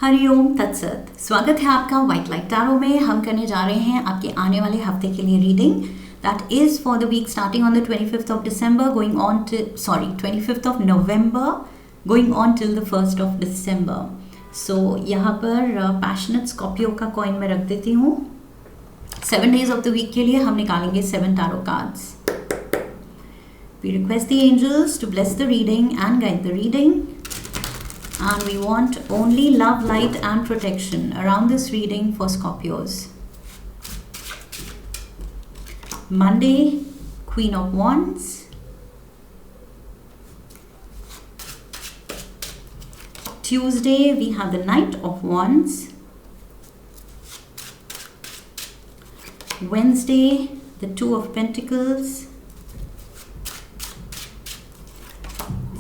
हरिओम तत्सत। स्वागत है आपका व्हाइट लाइट टैरो में। हम करने जा रहे हैं आपके आने वाले हफ्ते के लिए reading that is for the week starting on the 25th of December going on to 25th of November going on till the 1st of December. So यहाँ पर पैशनेट स्कॉर्पियो का कॉइन में रख देती हूँ। 7 days ऑफ द वीक के लिए हम निकालेंगे 7 tarot cards. We request the angels to bless the reading and guide the reading. And we want only love, light and protection around this reading for Scorpios. Monday, Queen of Wands. Tuesday, we have the Knight of Wands. Wednesday, the Two of Pentacles.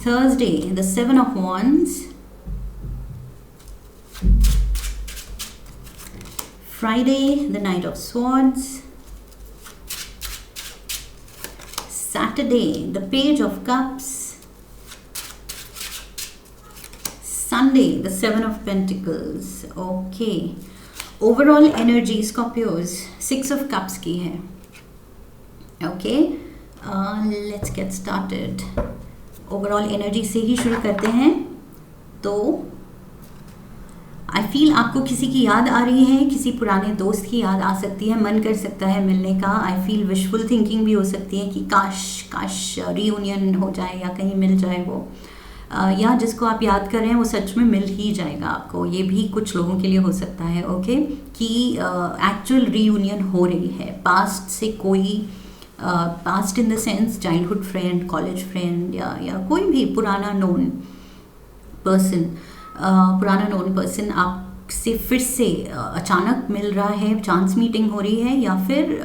Thursday, the Seven of Wands. Friday, the Knight of Swords. Saturday, the Page of Cups. Sunday, the Seven of Pentacles. Okay. Overall energy Scorpios 6 of Cups की है. Okay. Let's get started. Overall energy से ही शुरू करते हैं. तो I feel आपको किसी की याद आ रही है, किसी पुराने दोस्त की याद आ सकती है, मन कर सकता है मिलने का. आई फील विशफुल थिंकिंग भी हो सकती है कि काश रीयूनियन हो जाए या कहीं मिल जाए वो, या जिसको आप याद कर रहे हैं वो सच में मिल ही जाएगा आपको. ये भी कुछ लोगों के लिए हो सकता है. ओके कि एक्चुअल रीयूनियन हो रही है पास्ट से. कोई past in the sense childhood friend, college friend या कोई भी पुराना नोन पर्सन आपसे फिर से अचानक मिल रहा है, चांस मीटिंग हो रही है, या फिर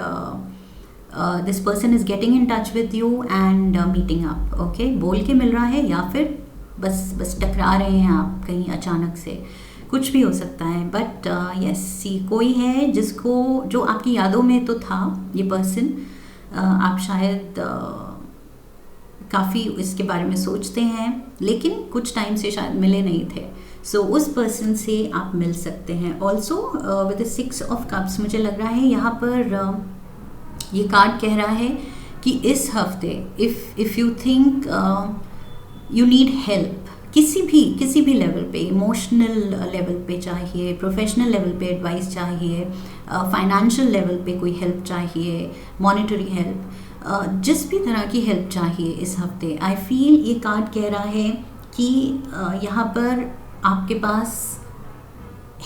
this person is getting in touch with you and meeting up. Okay बोल के मिल रहा है या फिर बस टकरा रहे हैं आप कहीं अचानक से. कुछ भी हो सकता है. बट यस कोई है जो आपकी यादों में तो था ये पर्सन. आप शायद काफ़ी इसके बारे में सोचते हैं लेकिन कुछ टाइम से शायद मिले नहीं थे. सो उस पर्सन से आप मिल सकते हैं. Also with the 6 of cups मुझे लग रहा है यहाँ पर ये कार्ड कह रहा है कि इस हफ्ते if you think you need help किसी भी लेवल पे, इमोशनल लेवल पे चाहिए, प्रोफेशनल लेवल पे एडवाइस चाहिए, फाइनेंशियल लेवल पे कोई हेल्प चाहिए, मॉनेटरी हेल्प, जिस भी तरह की हेल्प चाहिए इस हफ्ते. आई फील ये कार्ड कह रहा है कि यहाँ पर आपके पास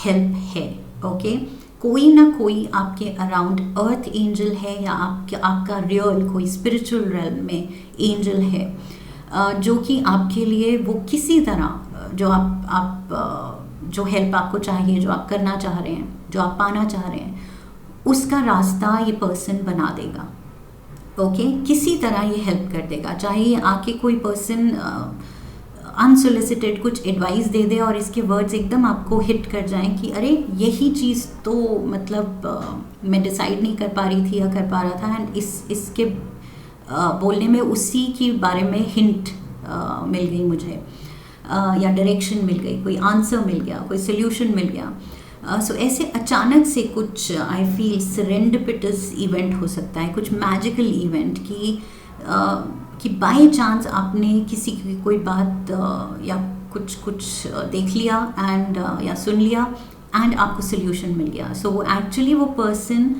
हेल्प है. ओके कोई ना कोई आपके अराउंड अर्थ एंजल है या आपका रियल कोई स्पिरिचुअल रेल्म में एंजल है जो कि आपके लिए वो किसी तरह जो जो हेल्प आपको चाहिए, जो आप करना चाह रहे हैं, जो आप पाना चाह रहे हैं, उसका रास्ता ये पर्सन बना देगा. ओके किसी तरह ये हेल्प कर देगा. चाहे आके कोई पर्सन अनसोलिसिटेड कुछ एडवाइस दे दे और इसके वर्ड्स एकदम आपको हिट कर जाएं कि अरे यही चीज़ तो मतलब मैं डिसाइड नहीं कर पा रही थी या कर पा रहा था, एंड इसके बोलने में उसी के बारे में हिंट मिल गई मुझे, या डायरेक्शन मिल गई, कोई आंसर मिल गया, कोई सोल्यूशन मिल गया. सो ऐसे अचानक से कुछ आई फील सेरेंडिपिटस इवेंट हो सकता है, कुछ मैजिकल इवेंट कि बाय चांस आपने किसी की कोई बात या कुछ देख लिया एंड या सुन लिया एंड आपको सोल्यूशन मिल गया. सो एक्चुअली वो पर्सन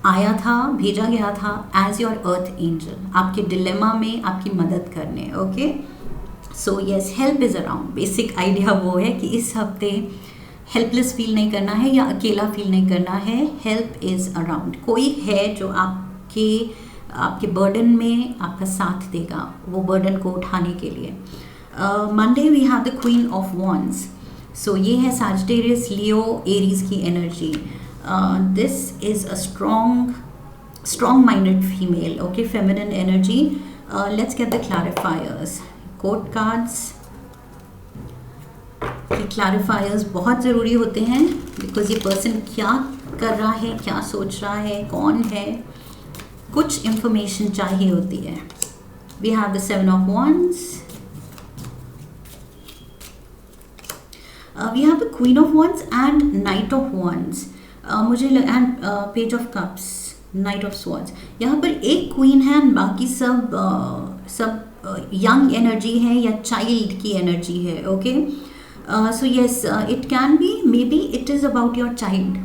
आया था, भेजा गया था एज योर अर्थ एंजल आपके डिलेमा में आपकी मदद करने. Okay so yes help is around. Basic idea वो है कि इस हफ्ते हेल्पलेस फील नहीं करना है या अकेला फील नहीं करना है. Help is around. कोई है जो आपके बर्डन में आपका साथ देगा वो बर्डन को उठाने के लिए. Monday we have the queen of wands. So ये है सैजिटेरियस, लियो, एरीज की एनर्जी. This is a strong-minded female, okay, feminine energy. Let's get the clarifiers. Court cards. ये clarifiers बहुत ज़रूरी होते हैं because ये person क्या कर रहा है, क्या सोच रहा है, कौन है, कुछ information चाहिए होती है. We have the 7 of Wands. We have the queen of wands and knight of wands, मुझे and page of cups, knight of swords. यहाँ पर एक क्वीन है एंड बाकी सब यंग एनर्जी है या चाइल्ड की एनर्जी है. Okay, so yes, it can be, may be it is about your child.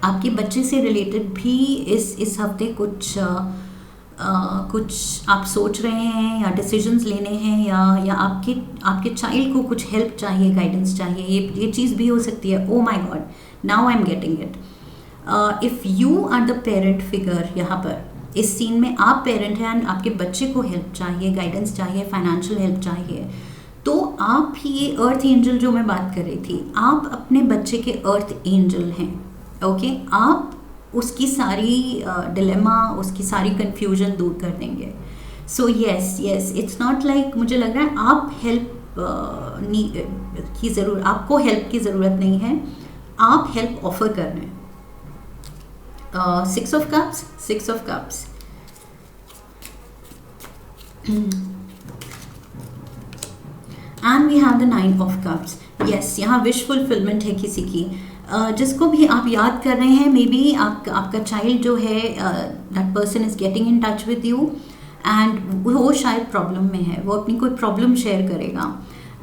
आपके बच्चे से रिलेटेड भी इस हफ्ते कुछ आप सोच रहे हैं या डिसीजंस लेने हैं, या आपके चाइल्ड को कुछ हेल्प चाहिए, गाइडेंस चाहिए. ये चीज़ भी हो सकती है. Oh my god, now I am getting it. If you are the parent figure, यहाँ पर इस सीन में आप पेरेंट हैं एंड आपके बच्चे को हेल्प चाहिए, गाइडेंस चाहिए, फाइनेंशियल हेल्प चाहिए, तो आप ही ये अर्थ एंजल जो मैं बात कर रही थी, आप अपने बच्चे के अर्थ एंजल हैं. ओके, आप उसकी सारी डिलेमा, उसकी सारी कन्फ्यूजन दूर कर देंगे. So yes, it's not like, मुझे लग रहा है आप हेल्प की ज़रूरत, आपको हेल्प की ज़रूरत नहीं है, आप हेल्प ऑफर कर रहे हैं. 6 of cups. And we have the 9 of cups. Yes, यहाँ विश फुलफिलमेंट है किसी की, जिसको भी आप याद कर रहे हैं. मे बी आपका चाइल्ड जो है, that person is getting in touch with you and वो शायद प्रॉब्लम में है, वो अपनी कोई प्रॉब्लम शेयर करेगा.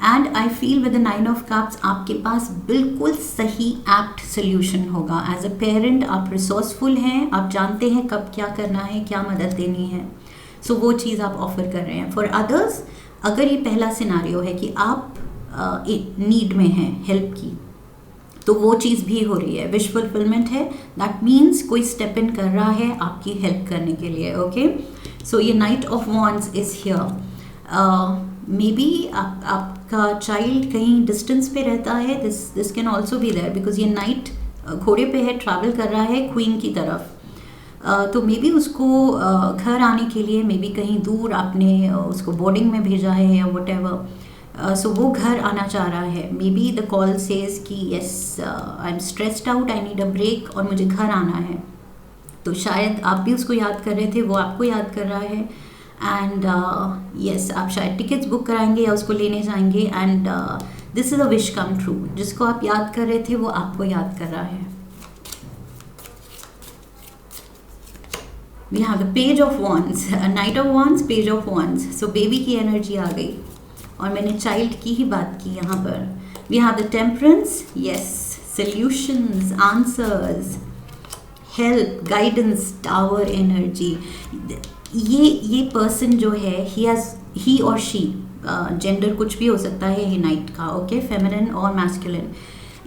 And I feel with the 9 of cups आपके पास बिल्कुल सही एप्ट सोल्यूशन होगा. एज अ पेरेंट आप रिसोर्सफुल हैं, आप जानते हैं कब क्या करना है, क्या मदद देनी है. सो वो चीज़ आप ऑफर कर रहे हैं. फॉर अदर्स, अगर ये पहला सिनारियो है कि आप नीड में हैं हेल्प की, तो वो चीज़ भी हो रही है. विश फुलफिलमेंट है, दैट मीन्स कोई स्टेप इन कर रहा है आपकी हेल्प करने के लिए. ओके, सो ये knight of wands is here. Maybe आपका चाइल्ड कहीं डिस्टेंस पे रहता है. This can also be there, because ये नाइट घोड़े पे है, ट्रैवल कर रहा है क्वीन की तरफ. तो मे बी उसको घर आने के लिए, मे बी कहीं दूर आपने उसको बोर्डिंग में भेजा है या वट एवर. सो वो घर आना चाह रहा है. Maybe the call says कि yes, I am stressed out, I need a break और मुझे घर आना है. तो शायद आप भी उसको याद कर रहे थे, वो आपको याद कर रहा है. एंड यस, आप शायद टिकट्स बुक कराएंगे या उसको लेने जाएंगे. And this is a wish come true. जिसको आप याद कर रहे थे वो आपको याद कर रहा है. We have the page of wands, knight of wands, page of wands. So baby की एनर्जी आ गई और मैंने चाइल्ड की ही बात की यहाँ पर. We have the temperance. Yes, solutions, answers, help, guidance, tower energy. ये पर्सन जो है, ही और शी, जेंडर कुछ भी हो सकता है ये नाइट का. ओके, फेमिनिन और मैस्कुलिन.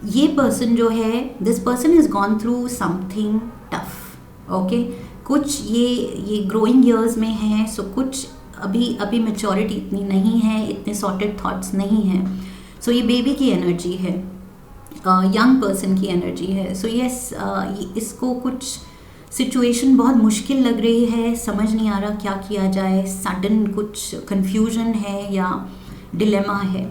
ये पर्सन जो है, this person has gone through something tough. Okay, कुछ ये ग्रोइंग ईयर्स में है. सो कुछ अभी मैच्योरिटी इतनी नहीं है, इतने सॉर्टेड थॉट्स नहीं हैं. सो ये बेबी की एनर्जी है, यंग पर्सन की एनर्जी है. सो यस, इसको कुछ सिचुएशन बहुत मुश्किल लग रही है, समझ नहीं आ रहा क्या किया जाए, सडन कुछ कन्फ्यूजन है या डिलेमा है.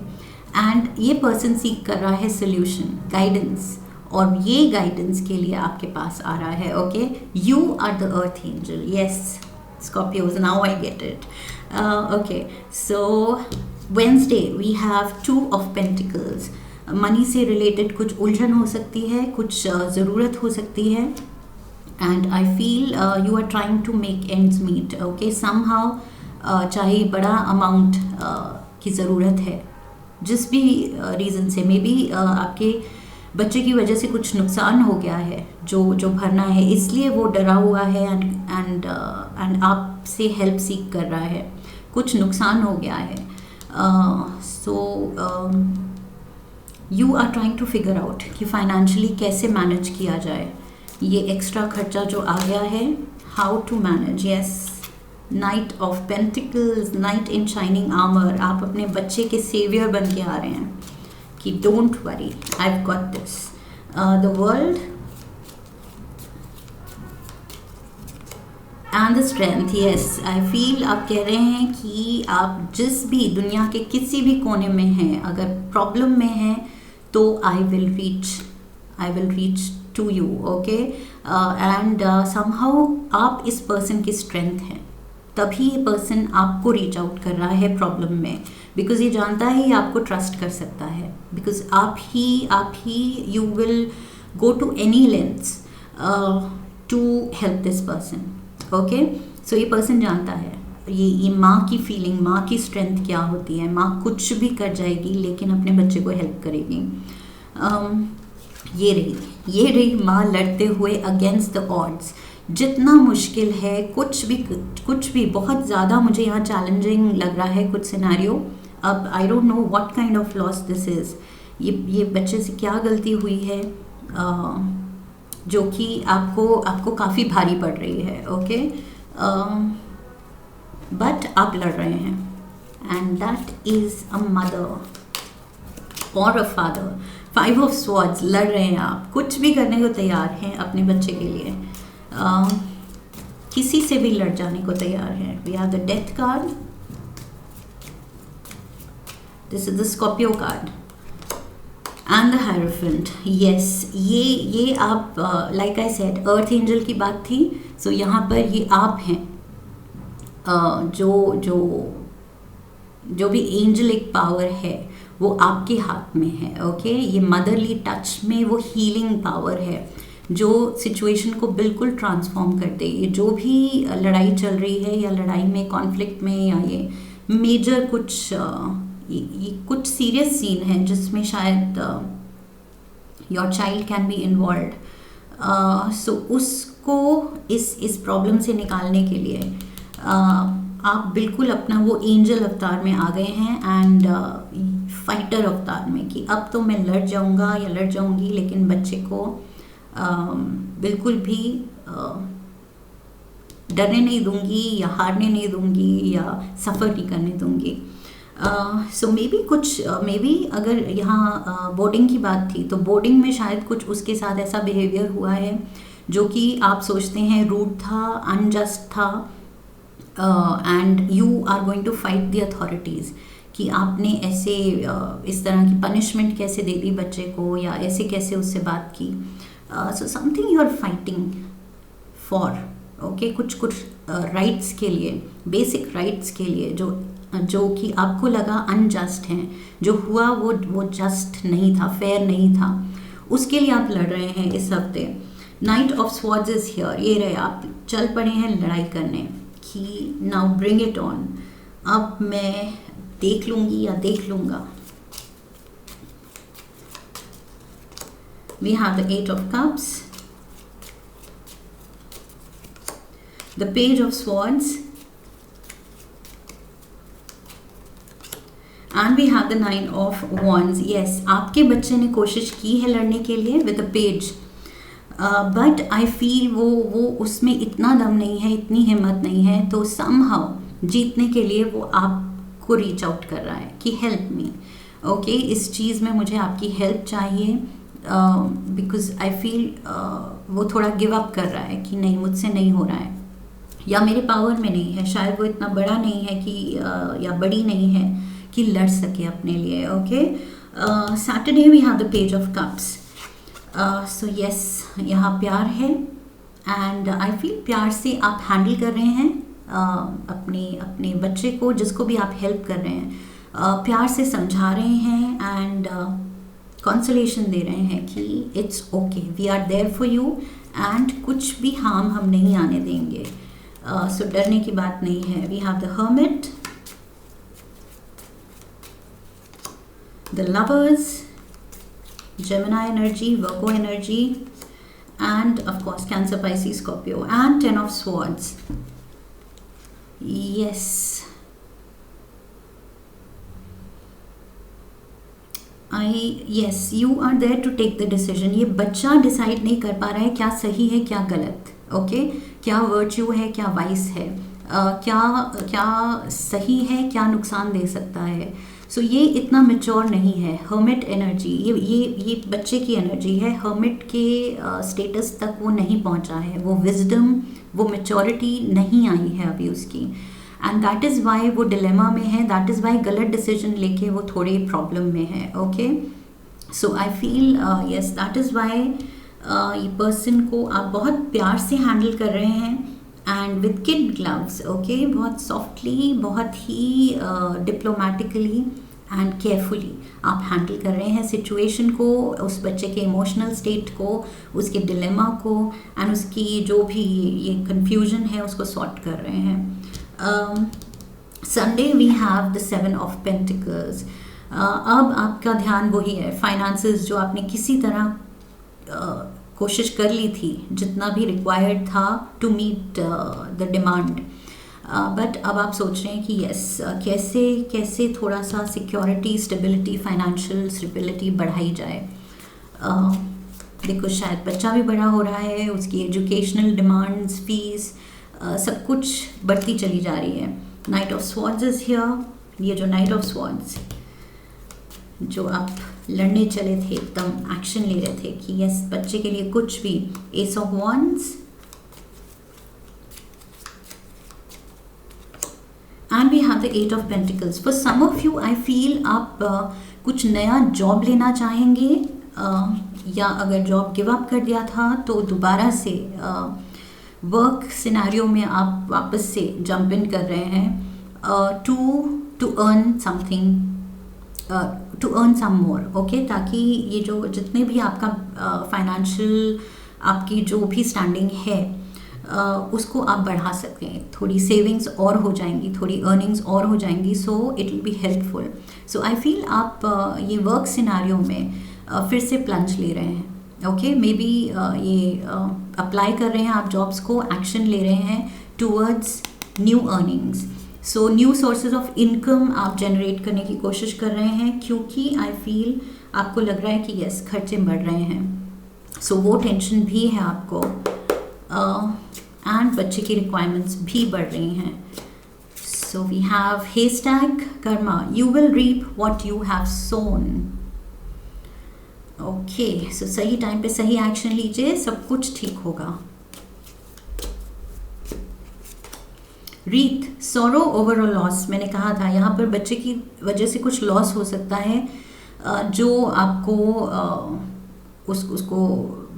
एंड ये पर्सन सीख कर रहा है सोल्यूशन, गाइडेंस, और ये गाइडेंस के लिए आपके पास आ रहा है. Okay, you are the earth angel. Yes, Scorpios, now I get it. Okay, so Wednesday we have 2 of Pentacles. Money से रिलेटेड कुछ उलझन हो सकती है, कुछ ज़रूरत हो सकती है. And I feel you are trying to make ends meet. Okay, somehow चाहे बड़ा अमाउंट की ज़रूरत है, जिस भी रीज़न से, मे बी आपके बच्चे की वजह से कुछ नुकसान हो गया है जो भरना है, इसलिए वो डरा हुआ है एंड आपसे हेल्प सीख कर रहा है. कुछ नुकसान हो गया है. So you are trying to figure out कि फाइनेंशियली कैसे मैनेज किया जाए. ये एक्स्ट्रा खर्चा जो आ गया है, how to manage. Yes, knight of pentacles, knight in shining armour. आप अपने बच्चे के सेवियर बन के आ रहे हैं कि don't worry, I have got this. The world and the strength. Yes, I feel आप कह रहे हैं कि आप जिस भी दुनिया के किसी भी कोने में हैं, अगर प्रॉब्लम में हैं, तो I will reach to you. Okay, and somehow आप इस पर्सन की स्ट्रेंथ हैं. तभी ये पर्सन आपको रीच आउट कर रहा है प्रॉब्लम में, बिकॉज ये जानता है ये आपको ट्रस्ट कर सकता है, बिकॉज आप ही you will go to any lengths to help this person. Okay, so ये पर्सन जानता है ये माँ की फीलिंग, माँ की स्ट्रेंथ क्या होती है. माँ कुछ भी कर जाएगी लेकिन अपने बच्चे को हेल्प करेगी. ये रही माँ लड़ते हुए अगेंस्ट द ऑड्स. जितना मुश्किल है, कुछ भी बहुत ज़्यादा मुझे यहाँ चैलेंजिंग लग रहा है कुछ सिनेरियो. अब I don't know what kind of loss this is. ये बच्चे से क्या गलती हुई है जो कि आपको काफ़ी भारी पड़ रही है. ओके, बट आप लड़ रहे हैं, and that is a mother और अ फादर. 5 ऑफ स्वॉर्ड्स, लड़ रहे हैं आप, कुछ भी करने को तैयार हैं अपने बच्चे के लिए. किसी से भी लड़ जाने को तैयार हैं. We have the death card. This is the Scorpio card and the hierophant. Yes, ये आप like I said earth angel की बात थी. सो यहाँ पर ये आप हैं. जो भी एंजलिक पावर है वो आपके हाथ में है. ओके, ये मदरली टच में वो हीलिंग पावर है जो सिचुएशन को बिल्कुल ट्रांसफॉर्म कर दे. ये जो भी लड़ाई चल रही है या लड़ाई में, कॉन्फ्लिक्ट में, या ये मेजर ये कुछ सीरियस सीन है जिसमें शायद your child can be involve. So उसको इस प्रॉब्लम से निकालने के लिए आप बिल्कुल अपना वो एंजल अवतार में आ गए हैं, एंड फाइटर अवतार में, कि अब तो मैं लड़ जाऊंगा या लड़ जाऊंगी लेकिन बच्चे को बिल्कुल भी डरने नहीं दूंगी या हारने नहीं दूंगी या सफ़र नहीं करने दूंगी. सो मे बी अगर यहाँ बोर्डिंग की बात थी तो बोर्डिंग में शायद कुछ उसके साथ ऐसा बिहेवियर हुआ है जो कि आप सोचते हैं रूड था, अनजस्ट था, and you are going to fight the authorities कि आपने ऐसे इस तरह की पनिशमेंट कैसे दे दी बच्चे को, या ऐसे कैसे उससे बात की. So something you are fighting for. Okay, कुछ राइट्स के लिए, बेसिक राइट्स के लिए जो कि आपको लगा अनजस्ट हैं, जो हुआ वो जस्ट नहीं था, फेयर नहीं था, उसके लिए आप लड़ रहे हैं इस हफ्ते. Night of swords is here. ये रहे, आप चल पड़े हैं लड़ाई करने कि नाउ ब्रिंग इट ऑन. अब मैं देख लूँगी या देख लूँगा. We have the 8 of Cups, the Page of Swords, and we have the 9 of Wands. Yes, आपके बच्चे ने कोशिश की है लड़ने के लिए with the Page, but I feel वो उसमें इतना दम नहीं है, इतनी हिम्मत नहीं है, तो somehow जीतने के लिए वो आपको रीच आउट कर रहा है कि हेल्प मी. ओके, इस चीज़ में मुझे आपकी हेल्प चाहिए, बिकॉज आई फील वो थोड़ा गिव अप कर रहा है कि नहीं, मुझसे नहीं हो रहा है या मेरे पावर में नहीं है. शायद वो इतना बड़ा नहीं है कि या बड़ी नहीं है कि लड़ सके अपने लिए. Okay, Saturday we have the page of cups. So yes, यहाँ प्यार है, एंड आई फील प्यार से आप हैंडल कर रहे हैं अपने बच्चे को, जिसको भी आप हेल्प कर रहे हैं, प्यार से समझा रहे हैं, एंड कंसोलेशन दे रहे हैं कि it's okay, we are there for you, and कुछ भी हार्म हम नहीं आने देंगे. सो डरने की बात नहीं है. We have the hermit, the lovers, Gemini energy, Virgo energy, and of course Cancer, Pisces, Scorpio, and 10 of swords. Yes, you are there to take the decision. ये बच्चा डिसाइड नहीं कर पा रहा है क्या सही है क्या गलत. ओके, क्या वर्च्यू है क्या वाइस है, क्या सही है क्या नुकसान दे सकता है. सो ये इतना मेच्योर नहीं है. हर्मिट एनर्जी, ये बच्चे की एनर्जी है. हर्मिट के स्टेटस तक वो नहीं पहुंचा है, वो विजडम, वो मेच्योरिटी नहीं आई है अभी उसकी, एंड दैट इज़ वाई वो डिलेमा में है. दैट इज़ वाई गलत डिसीजन लेके वो थोड़े प्रॉब्लम में है. Okay, so I feel yes, that is Y ये पर्सन को आप बहुत प्यार से हैंडल कर रहे हैं, and with kid gloves, okay, बहुत सॉफ्टली, बहुत ही डिप्लोमेटिकली एंड केयरफुली आप हैंडल कर रहे हैं सिचुएशन को, उस बच्चे के इमोशनल स्टेट को, उसके डिलेमा को, एंड उसकी जो भी ये कन्फ्यूजन है उसको सॉर्ट कर रहे हैं. Sunday we have the 7 of pentacles. अब आपका ध्यान वही है, फाइनेंसेस जो आपने किसी तरह कोशिश कर ली थी, जितना भी रिक्वायर्ड था to meet the demand, but अब आप सोच रहे हैं कि यस, कैसे कैसे थोड़ा सा सिक्योरिटी, स्टेबिलिटी, फाइनेंशियल स्टेबिलिटी बढ़ाई जाए. देखो शायद बच्चा भी बड़ा हो रहा है, उसकी एजुकेशनल डिमांड्स, फीस, सब कुछ बढ़ती चली जा रही है. Night of swords is here. ये जो नाइट ऑफ स्वॉर्ड्स, जो आप लड़ने चले थे, एकदम एक्शन ले रहे थे कि यस बच्चे के लिए कुछ भी. Ace of wands and we have the 8 of pentacles. For some of you I feel आप कुछ नया जॉब लेना चाहेंगे, या अगर जॉब गिव अप कर दिया था तो दोबारा से वर्क सिनेरियो में आप वापस से जंप इन कर रहे हैं to earn something, to earn some more, okay, ताकि ये जो जितने भी आपका फाइनेंशियल आपकी जो भी स्टैंडिंग है उसको आप बढ़ा सकते हैं. थोड़ी सेविंग्स और हो जाएंगी, थोड़ी अर्निंग्स और हो जाएंगी, so it will be helpful. So I feel आप ये वर्क सिनारियो में फिर से प्लंज ले रहे हैं. ओके, मे बी ये अप्लाई कर रहे हैं आप जॉब्स को, एक्शन ले रहे हैं towards new earnings. So new sources of income आप जनरेट करने की कोशिश कर रहे हैं, क्योंकि आई फील आपको लग रहा है कि यस खर्चे बढ़ रहे हैं. सो वो टेंशन भी है आपको, एंड बच्चे की रिक्वायरमेंट्स भी बढ़ रही हैं. So we have hashtag karma, you will reap what you have sown. Okay, so सही टाइम पे सही एक्शन लीजिए, सब कुछ ठीक होगा. रीत, सोरो ओवर अ लॉस. मैंने कहा था यहाँ पर बच्चे की वजह से कुछ लॉस हो सकता है, जो आपको उसको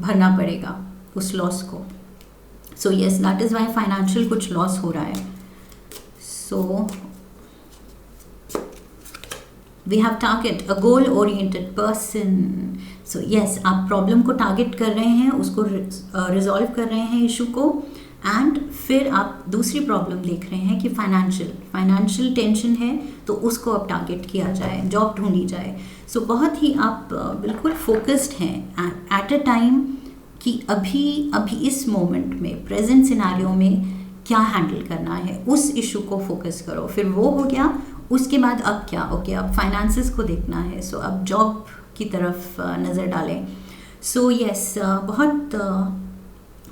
भरना पड़ेगा, उस लॉस को. So yes, that is why financial कुछ लॉस हो रहा है. So we have target, a goal oriented person. So yes, आप प्रॉब्लम को टारगेट कर रहे हैं, उसको रिजॉल्व कर रहे हैं इशू को, एंड फिर आप दूसरी प्रॉब्लम देख रहे हैं कि फाइनेंशियल टेंशन है तो उसको अब टारगेट किया जाए, जॉब ढूंढी जाए. सो बहुत ही आप बिल्कुल फोकस्ड हैं एट अ टाइम कि अभी इस मोमेंट में, प्रेजेंट सिनारियो में क्या हैंडल करना है, उस इशू को फोकस करो. फिर वो हो गया, उसके बाद अब क्या, ओके, अब फाइनेंसेस को देखना है, सो अब जॉब की तरफ नज़र डालें. सो यस,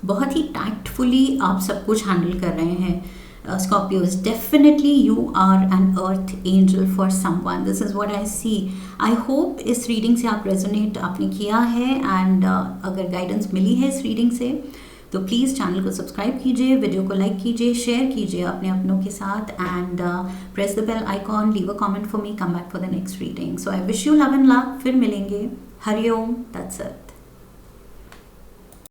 बहुत ही टैक्टफुली आप सब कुछ हैंडल कर रहे हैं. Scorpios, definitely you are an earth angel for someone. This is what I see. I hope इस रीडिंग से आप रेजोनेट आपने किया है, एंड अगर गाइडेंस मिली है इस रीडिंग से तो प्लीज़ चैनल को सब्सक्राइब कीजिए, वीडियो को लाइक कीजिए, शेयर कीजिए अपने अपनों के साथ, and press the bell icon, leave a comment for me, come back for the next reading. So I wish you love and luck. फिर मिलेंगे. Hariom, that's it.